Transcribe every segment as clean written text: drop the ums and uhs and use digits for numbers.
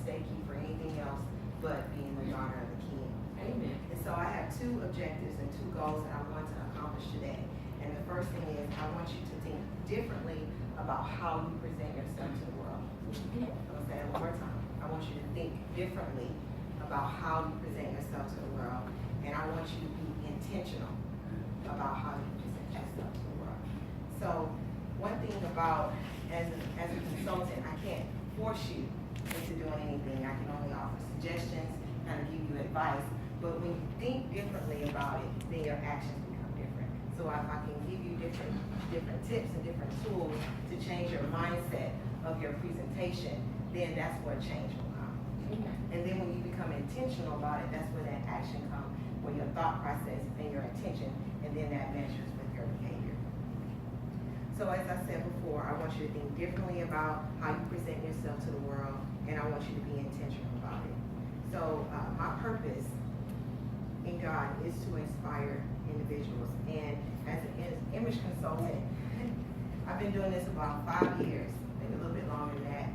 mistake you for anything else but being the daughter of the King. Amen. And so I have two objectives and two goals that I want to accomplish today. And the first thing is I want you to think differently about how you present yourself to the world. I'm going to say it one more time. I want you to think differently about how you present yourself to the world. And I want you to be intentional about how you present yourself to the world. So one thing about, as a consultant, I can't force you into doing anything. I can only offer suggestions, kind of give you advice. But when you think differently about it, then your actions become different. So if I can give you different tips and different tools to change your mindset of your presentation, then that's where change will come. And then when you become intentional about it, that's where that action comes, where your thought process and your intention, and then that measures with your behavior. So as I said before, I want you to think differently about how you present yourself to the world, and I want you to be intentional about it. So my purpose in God is to inspire individuals. And as an image consultant, I've been doing this about 5 years, maybe a little bit longer than that.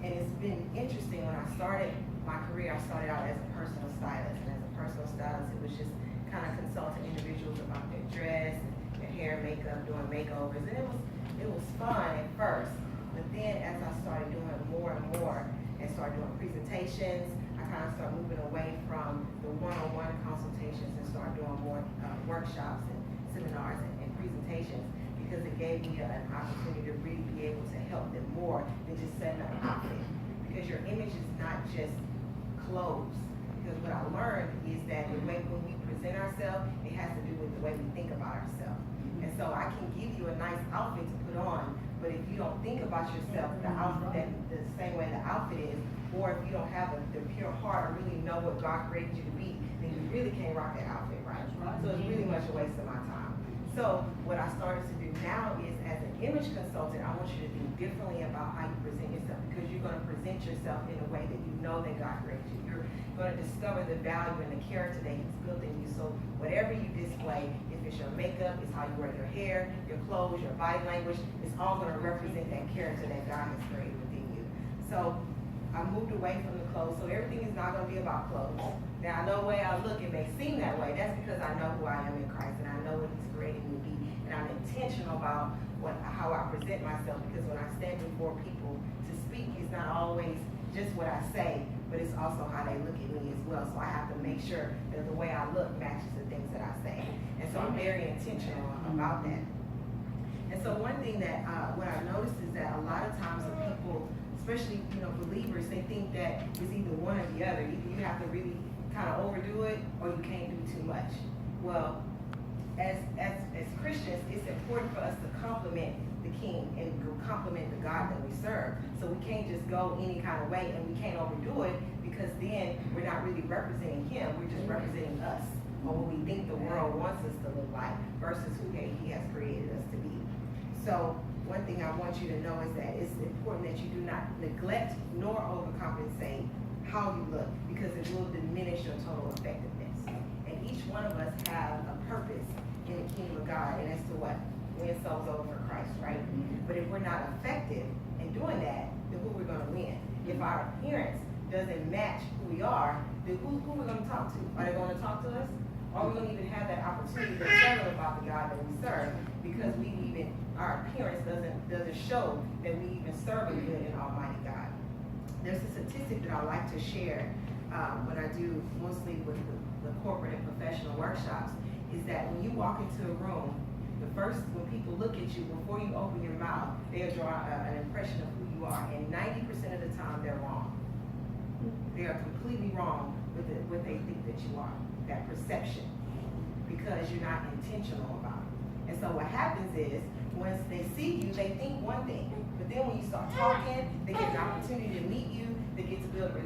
And it's been interesting. When I started my career, I started out as a personal stylist. And as a personal stylist, it was just kind of consulting individuals about their dress, their hair, makeup, doing makeovers. And it was fun at first. But then as I started doing more and more and started doing presentations, I kind of started moving away from the one-on-one consultations and started doing more workshops and seminars and presentations, because it gave me an opportunity to really be able to help them more than just setting up an outfit. Because your image is not just clothes. Because what I learned is that the way when we present ourselves, it has to do with the way we think about ourselves. And so I can give you a nice outfit to put on, but if you don't think about yourself, the outfit the same way the outfit is, or if you don't have the pure heart or really know what God created you to be, then you really can't rock that outfit right. So it's really much a waste of my time. So what I started to do now is, as an image consultant, I want you to think differently about how you present yourself, because you're going to present yourself in a way that you know that God created you. You're going to discover the value and the character that He's built in you. So whatever you display, if it's your makeup, it's how you wear your hair, your clothes, your body language, it's all going to represent that character that God has created within you. So I moved away from the clothes, so everything is not going to be about clothes. Now, I know the way I look, it may seem that way. That's because I know who I am in Christ, and I know what He's created me to be, and I'm intentional about how I present myself, because when I stand before people to speak, it's not always just what I say, but it's also how they look at me as well. So I have to make sure that the way I look matches the things that I say. And so I'm very intentional about that. And so one thing that what I noticed is that a lot of times when people, especially believers, they think that it's either one or the other. Either you have to really kind of overdo it, or you can't do too much. Well, as Christians, it's important for us to compliment the King and compliment the God that we serve. So we can't just go any kind of way, and we can't overdo it, because then we're not really representing Him. We're just representing us, or what we think the world wants us to look like, versus who He has created us to be. So one thing I want you to know is that it's important that you do not neglect nor overcompensate how you look, because it will diminish your total effectiveness. And each one of us have a purpose in the kingdom of God, and that's to what? Win souls over for Christ, right? But if we're not effective in doing that, then who we're going to win? If our appearance doesn't match who we are, then who we're going to talk to? Are they going to talk to us? Are we going to even have that opportunity to tell them about the God that we serve? Because our appearance doesn't show that we even serve a good and almighty God. There's a statistic that I like to share when I do mostly with the corporate and professional workshops, is that when you walk into a room, when people look at you, before you open your mouth, they'll draw an impression of who you are, and 90% of the time they're wrong. They are completely wrong with what they think that you are, that perception, because you're not intentional about it. And so what happens is, once they see you, they think one thing, but then when you start talking, they get an opportunity to meet you, they get to build a relationship.